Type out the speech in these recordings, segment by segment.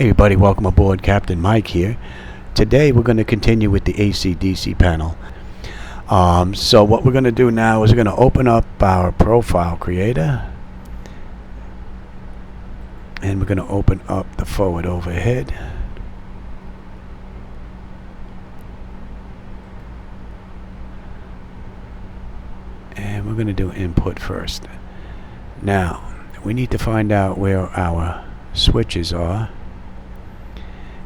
Hey everybody, welcome aboard. Captain Mike here. Today we're going to continue with the AC/DC panel. So what we're going to do now is we're going to open up our profile creator, and we're going to open up the Fwd Ovrhd. And we're going to do input first. Now we need to find out where our switches are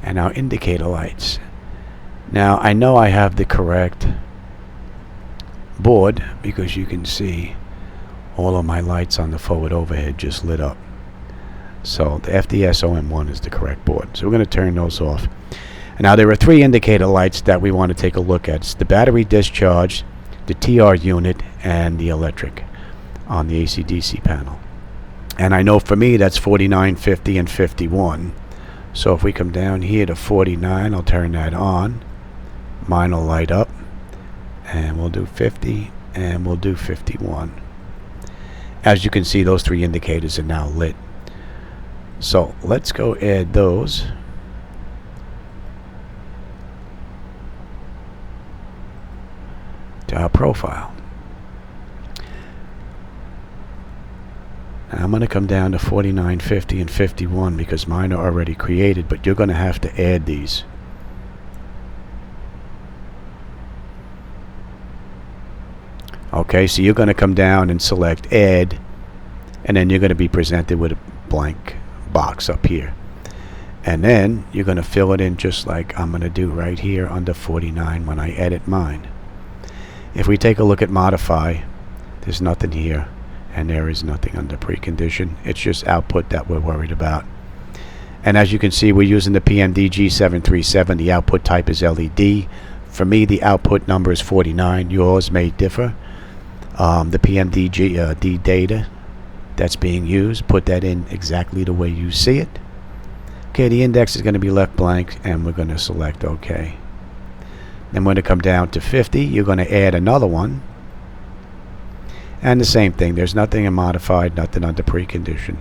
and our indicator lights. Now I know I have the correct board because you can see all of my lights on the Fwd Ovrhd just lit up. So the FDS-OM1 is the correct board. So we're going to turn those off. Now there are three indicator lights that we want to take a look at. It's the battery discharge, the TR unit, and the electric on the AC/DC panel. And I know for me that's 49, 50, and 51. So if we come down here to 49, I'll turn that on. Mine will light up. And we'll do 50, and we'll do 51. As you can see, those three indicators are now lit. So let's go add those. To our profile. I'm going to come down to 49, 50, and 51 because mine are already created, but you're going to have to add these. Okay, so you're going to come down and select add, and then you're going to be presented with a blank box up here. And then you're going to fill it in just like I'm going to do right here under 49 when I edit mine. If we take a look at modify, there's nothing here. And there is nothing under precondition. It's just output that we're worried about. And as you can see, we're using the PMDG737. The output type is LED. For me, the output number is 49. Yours may differ. The PMDG D data that's being used, put that in exactly the way you see it. Okay, the index is going to be left blank, and we're going to select OK. Then when it come down to 50, you're going to add another one. And the same thing, there's nothing in modified, nothing under precondition.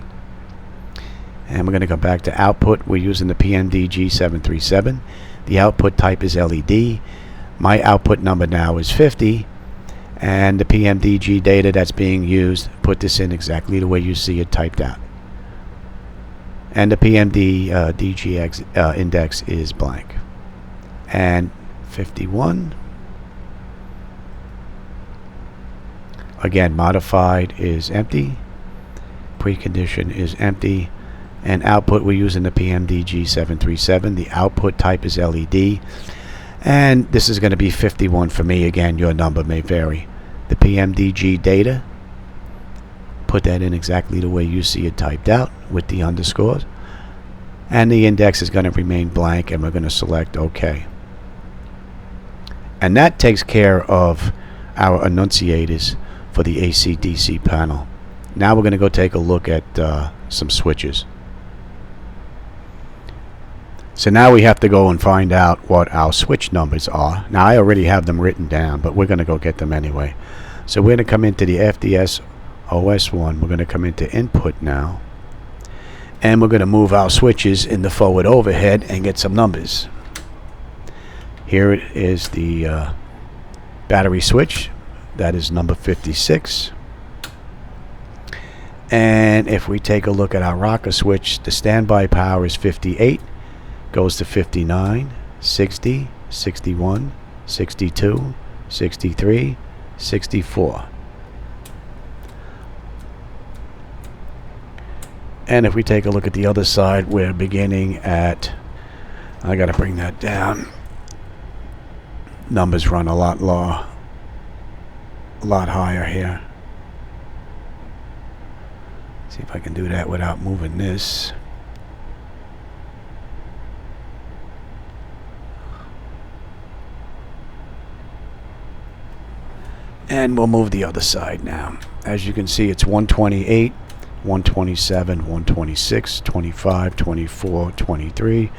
And we're going to go back to output. We're using the PMDG737. The output type is LED. My output number now is 50. And the PMDG data that's being used, put this in exactly the way you see it typed out. And the PMDG index is blank. And 51. Again, modified is empty, precondition is empty, and output we're using the PMDG737. The output type is LED, and this is going to be 51 for me. Again, your number may vary. The PMDG data, put that in exactly the way you see it typed out with the underscores, and the index is going to remain blank, and we're going to select OK. And that takes care of our enunciators for the AC/DC panel. Now we're going to go take a look at some switches. So now we have to go and find out what our switch numbers are. Now I already have them written down, but we're going to go get them anyway. So we're going to come into the FDS OS1. We're going to come into input now, and we're going to move our switches in the Fwd Ovrhd and get some numbers. Here it is, the battery switch. That is number 56. And if we take a look at our rocker switch, the standby power is 58, goes to 59, 60, 61, 62, 63, 64. And if we take a look at the other side, we're beginning at, I got to bring that down. Numbers run a lot low. A lot higher here. See if I can do that without moving this. And we'll move the other side now. As you can see, it's 128, 127, 126, 25, 24, 23,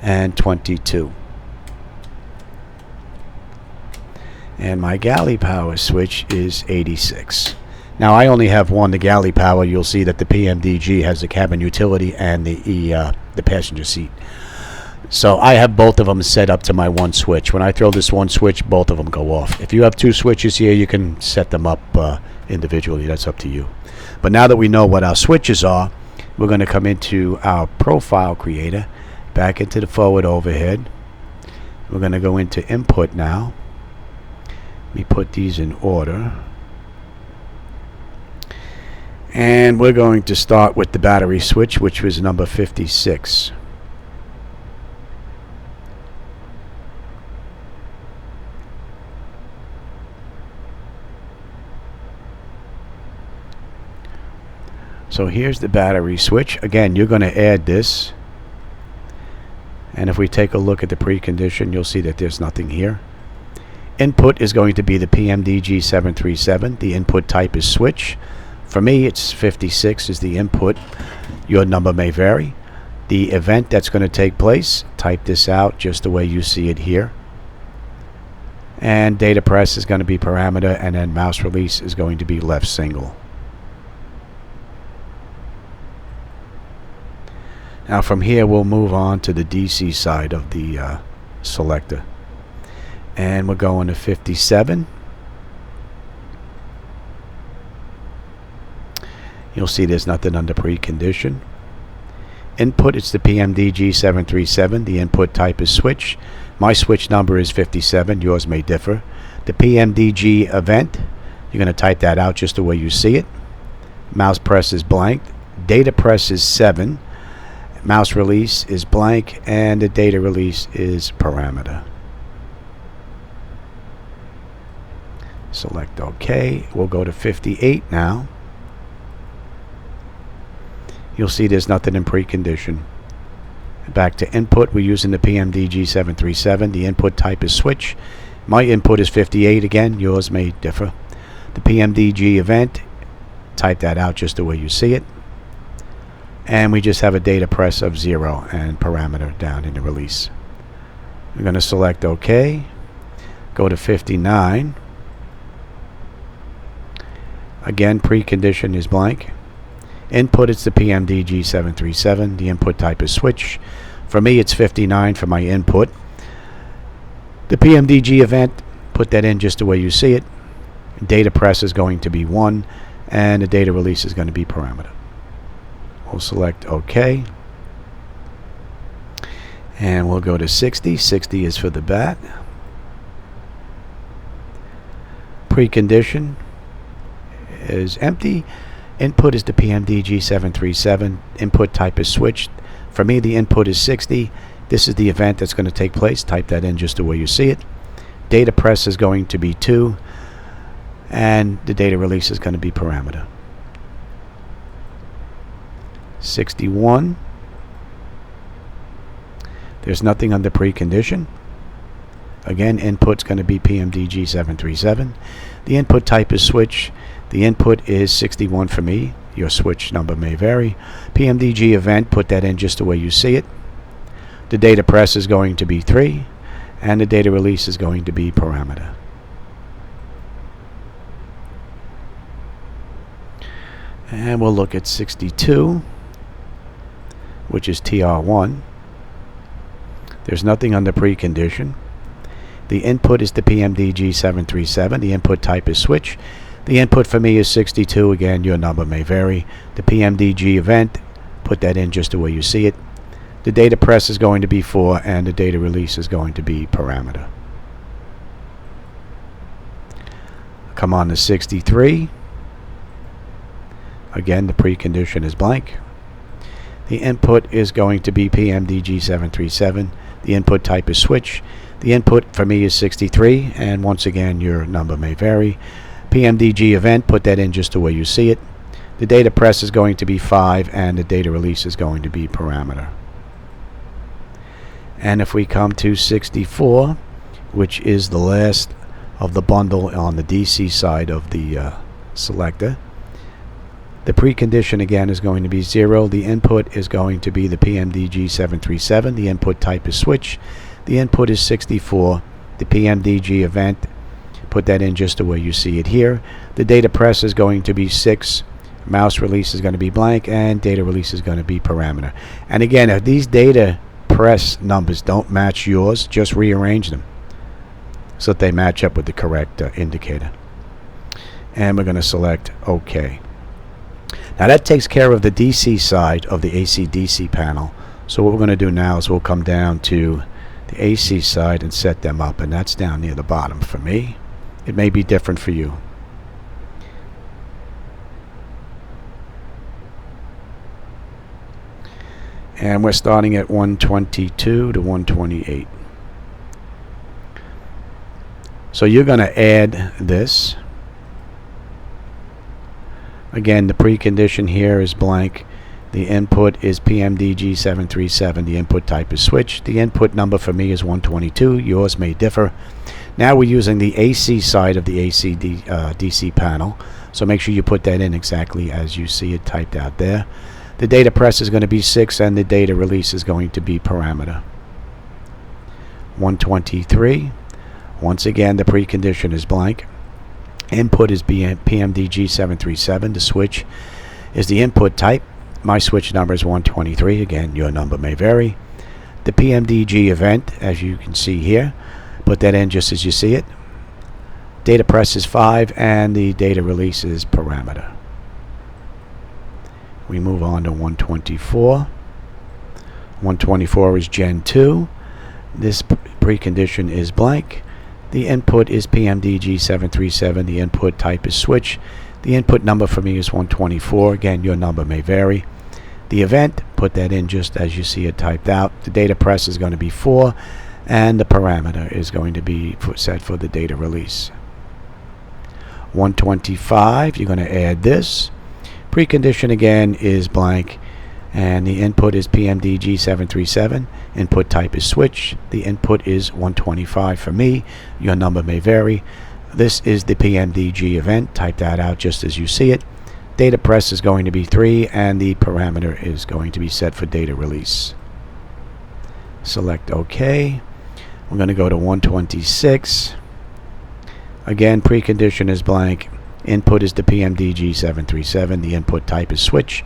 and 22. And my galley power switch is 86. Now I only have one, the galley power. You'll see that the PMDG has the cabin utility and the the passenger seat. So I have both of them set up to my one switch. When I throw this one switch, both of them go off. If you have two switches here, you can set them up individually. That's up to you. But now that we know what our switches are, we're going to come into our profile creator, back into the forward overhead. We're going to go into input now. Let me put these in order. And we're going to start with the battery switch, which was number 56. So here's the battery switch. Again, you're going to add this. And if we take a look at the precondition, you'll see that there's nothing here. Input is going to be the PMDG737. The input type is switch. For me, it's 56 is the input. Your number may vary. The event that's going to take place, type this out just the way you see it here. And data press is going to be parameter, and then mouse release is going to be left single. Now from here we'll move on to the DC side of the selector. And we're going to 57. You'll see there's nothing under precondition. Input, it's the PMDG737. The input type is switch. My switch number is 57. Yours may differ. The PMDG event, you're going to type that out just the way you see it. Mouse press is blank. Data press is 7. Mouse release is blank, and the data release is parameter. Select OK. We'll go to 58 now. You'll see there's nothing in precondition. Back to input, we're using the PMDG737. The input type is switch. My input is 58 again. Yours may differ. The PMDG event, type that out just the way you see it. And we just have a data press of 0 and parameter down in the release. We're going to select OK. Go to 59. Again, precondition is blank. Input, it's the PMDG737. The input type is switch. For me, it's 59 for my input. The PMDG event, put that in just the way you see it. Data press is going to be 1, and the data release is going to be parameter. We'll select OK. And we'll go to 60. 60 is for the bat. Precondition is empty. Input is the PMDG737. Input type is switched. For me, the input is 60. This is the event that's going to take place. Type that in just the way you see it. Data press is going to be 2. And the data release is going to be parameter. 61. There's nothing under precondition. Again, input's going to be PMDG737. The input type is switch. The input is 61 for me. Your switch number may vary. PMDG event, put that in just the way you see it. The data press is going to be 3, and the data release is going to be parameter. And we'll look at 62, which is TR1. There's nothing under precondition. The input is the PMDG737. The input type is switch. The input for me is 62. Again, your number may vary. The PMDG event, put that in just the way you see it. The data press is going to be 4, and the data release is going to be parameter. Come on to 63. Again, the precondition is blank. The input is going to be PMDG737. The input type is switch. The input for me is 63, and once again, your number may vary. PMDG event, put that in just the way you see it. The data press is going to be 5, and the data release is going to be parameter. And if we come to 64, which is the last of the bundle on the DC side of the selector, the precondition again is going to be 0. The input is going to be the PMDG737. The input type is switch. The input is 64. The PMDG event, put that in just the way you see it here. The data press is going to be 6, mouse release is going to be blank, and data release is going to be parameter. And again, if these data press numbers don't match yours, just rearrange them so that they match up with the correct indicator. And we're going to select OK. Now that takes care of the DC side of the AC-DC panel. So what we're going to do now is we'll come down to the AC side and set them up, and that's down near the bottom for me. It may be different for you. And we're starting at 122 to 128. So you're going to add this. Again, the precondition here is blank. The input is PMDG737. The input type is switch. The input number for me is 122. Yours may differ. Now we're using the AC side of the AC-DC panel. So make sure you put that in exactly as you see it typed out there. The data press is going to be 6, and the data release is going to be parameter. 123. Once again, the precondition is blank. Input is PMDG737. The switch is the input type. My switch number is 123. Again, your number may vary. The PMDG event, as you can see here, put that in just as you see it. Data press is 5, and the data release is parameter. We move on to 124. 124 is Gen 2. This precondition is blank. The input is PMDG737. The input type is switch. The input number for me is 124. Again, your number may vary. The event, put that in just as you see it typed out. The data press is going to be 4, and the parameter is going to be set for the data release. 125, you're going to add this. Precondition again is blank, and the input is PMDG737. Input type is switch. The input is 125 for me. Your number may vary. This is the PMDG event. Type that out just as you see it. Data press is going to be 3, and the parameter is going to be set for data release. Select OK. We're going to go to 126. Again, precondition is blank. Input is the PMDG737. The input type is switch.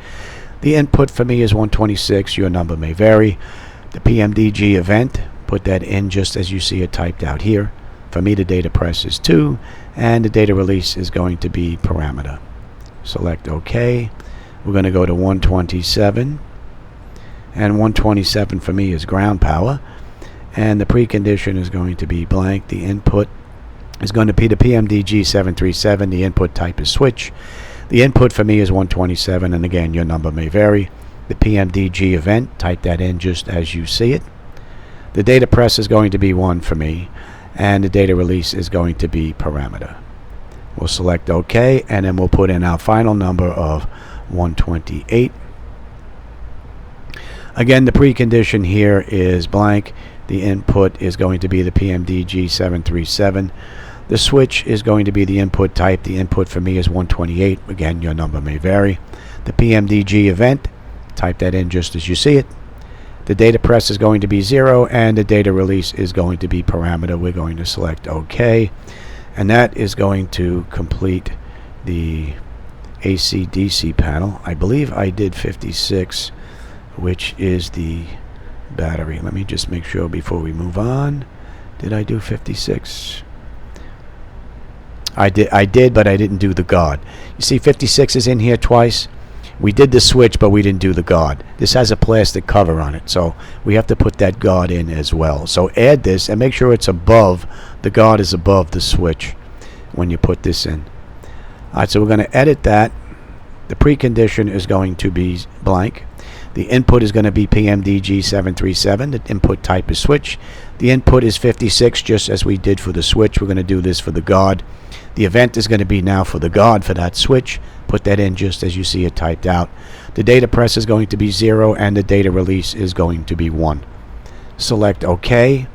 The input for me is 126. Your number may vary. The PMDG event, put that in just as you see it typed out here. For me, the data press is 2, and the data release is going to be parameter. Select OK. We're going to go to 127. And 127 for me is ground power. And the precondition is going to be blank. The input is going to be the PMDG737. The input type is switch. The input for me is 127, and again, your number may vary. The PMDG event, type that in just as you see it. The data press is going to be 1 for me, and the data release is going to be parameter. We'll select OK, and then we'll put in our final number of 128. Again, the precondition here is blank. The input is going to be the PMDG737. The switch is going to be the input type. The input for me is 128. Again, your number may vary. The PMDG event, type that in just as you see it. The data press is going to be 0, and the data release is going to be parameter. We're going to select OK, and that is going to complete the AC-DC panel. I believe I did 56, which is the battery. Let me just make sure before we move on. Did I do 56? I did, but I didn't do the guard. You see 56 is in here twice. We did the switch, but we didn't do the guard. This has a plastic cover on it, so we have to put that guard in as well. So add this and make sure it's above, the guard is above the switch when you put this in. Alright, so we're going to edit that. The precondition is going to be blank. The input is going to be PMDG737. The input type is switch. The input is 56, just as we did for the switch. We're going to do this for the guard. The event is going to be now for the guard for that switch. Put that in just as you see it typed out. The data press is going to be 0, and the data release is going to be 1. Select OK,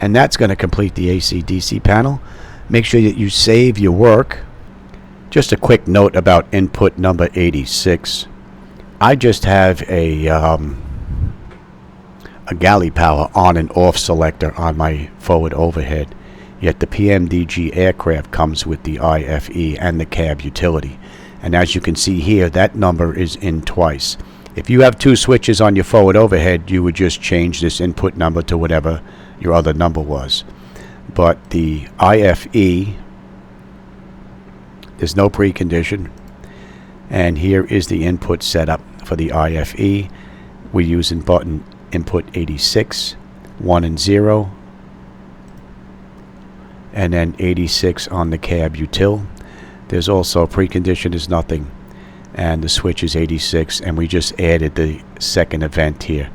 and that's going to complete the AC-DC panel. Make sure that you save your work. Just a quick note about input number 86. I just have a galley power on and off selector on my Fwd Ovrhd, yet the PMDG aircraft comes with the IFE and the cab utility, And as you can see here, that number is in twice. If you have 2 switches on your forward overhead, you would just change this input number to whatever your other number was. But the IFE, there's no precondition. And here is the input setup for the IFE. We're using button input 86, 1 and 0, and then 86 on the cab util. There's also a precondition is nothing, and the switch is 86, and we just added the second event here.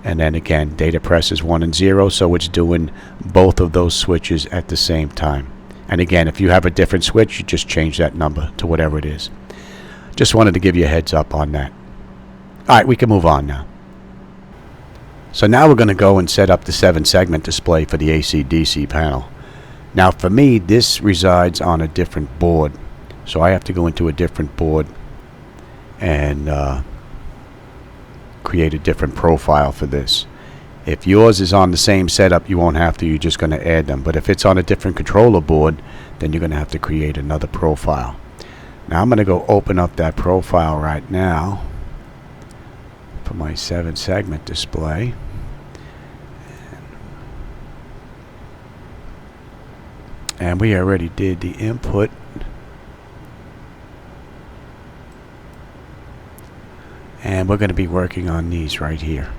And then again, data press is 1 and 0, so it's doing both of those switches at the same time. And again, if you have a different switch, you just change that number to whatever it is. Just wanted to give you a heads up on that. Alright, we can move on now. So now we're going to go and set up the 7-segment display for the AC/DC panel. Now for me, this resides on a different board. So I have to go into a different board and create a different profile for this. If yours is on the same setup, you won't have to. You're just going to add them. But if it's on a different controller board, then you're going to have to create another profile. Now I'm going to go open up that profile right now for my 7-segment display. And we already did the input. And we're going to be working on these right here.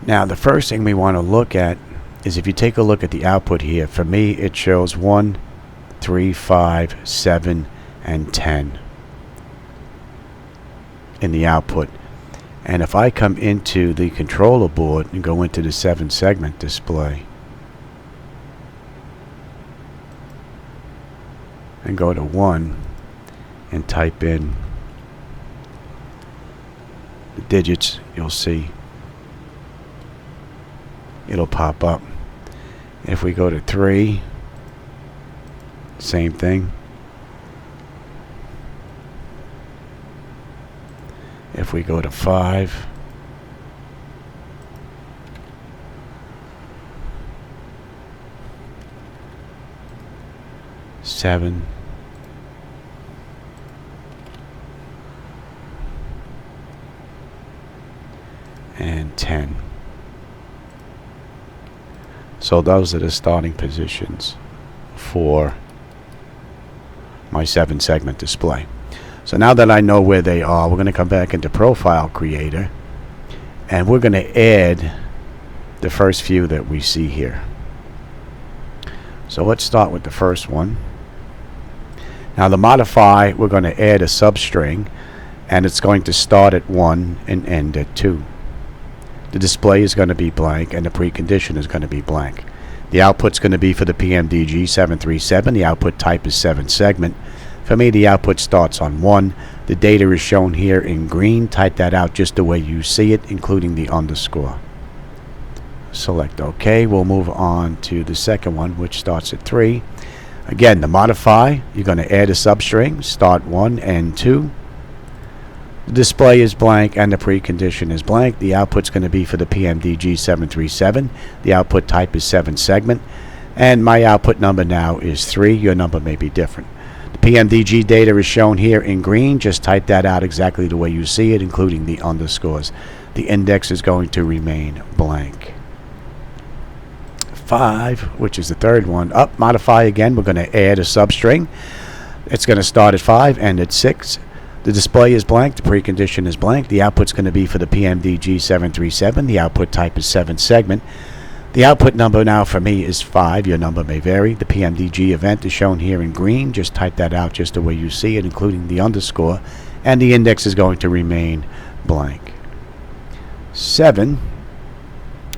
Now the first thing we want to look at is, if you take a look at the output here, for me it shows 1, 3, 5, 7, and 10 in the output. And if I come into the controller board and go into the 7-segment display and go to 1 and type in the digits, you'll see it'll pop up. If we go to 3, same thing. If we go to 5, seven, and 10. So those are the starting positions for my 7-segment display. So now that I know where they are, we're going to come back into Profile Creator, and we're going to add the first few that we see here. So let's start with the first one. Now the modify, we're going to add a substring, and it's going to start at 1 and end at 2. The display is going to be blank, and the precondition is going to be blank. The output's going to be for the PMDG 737. The output type is 7-segment. For me, the output starts on 1. The data is shown here in green. Type that out just the way you see it, including the underscore. Select OK. We'll move on to the second one, which starts at 3. Again, the modify, you're going to add a substring, start 1 and 2. The display is blank and the precondition is blank. The output's going to be for the PMDG 737. The output type is 7-segment. And my output number now is 3. Your number may be different. The PMDG data is shown here in green. Just type that out exactly the way you see it, including the underscores. The index is going to remain blank. 5, which is the third one, modify again. We're going to add a substring. It's going to start at 5, end at 6. The display is blank. The precondition is blank. The output's going to be for the PMDG 737. The output type is 7-segment. The output number now for me is 5. Your number may vary. The PMDG event is shown here in green. Just type that out just the way you see it, including the underscore. And the index is going to remain blank. 7,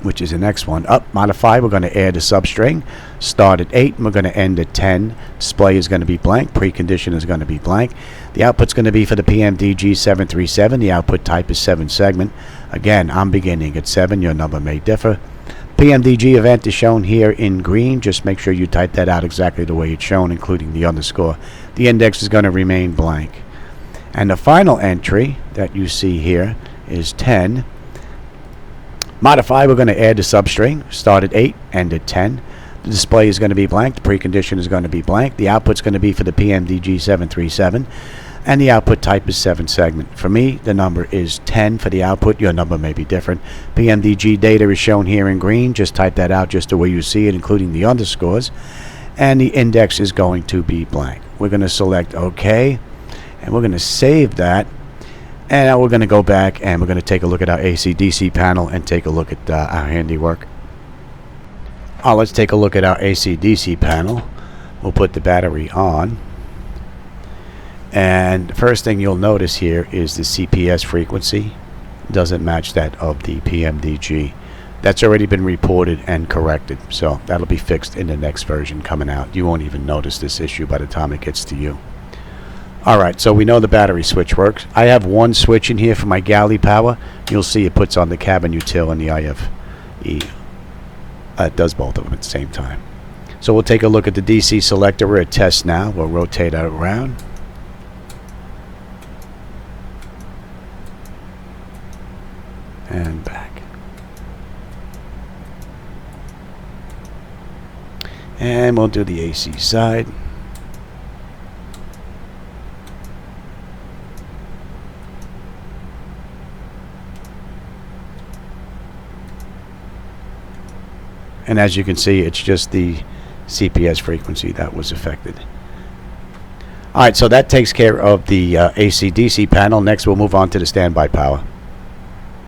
which is the next one, modify. We're going to add a substring. Start at 8, and we're going to end at 10. Display is going to be blank. Precondition is going to be blank. The output's going to be for the PMDG 737. The output type is 7-segment. Again, I'm beginning at 7. Your number may differ. PMDG event is shown here in green. Just make sure you type that out exactly the way it's shown, including the underscore. The index is going to remain blank. And the final entry that you see here is 10. Modify, we're going to add a substring. Start at 8, end at 10. The display is going to be blank. The precondition is going to be blank. The output's going to be for the PMDG 737. And the output type is 7 segment. For me, the number is 10 for the output. Your number may be different. PMDG data is shown here in green. Just type that out just the way you see it, including the underscores. And the index is going to be blank. We're going to select OK. And we're going to save that. And now we're going to go back and we're going to take a look at our AC/DC panel and take a look at our handiwork. Let's take a look at our AC/DC panel. We'll put the battery on. And the first thing you'll notice here is the CPS frequency doesn't match that of the PMDG. That's already been reported and corrected, so that'll be fixed in the next version coming out. You won't even notice this issue by the time it gets to you. Alright, so we know the battery switch works. I have one switch in here for my galley power. You'll see it puts on the cabin util and the IFE. It does both of them at the same time. So we'll take a look at the DC selector. We're at test now. We'll rotate it around. And back. And we'll do the AC side. And as you can see, it's just the CPS frequency that was affected. Alright, so that takes care of the AC/DC panel. Next, we'll move on to the standby power.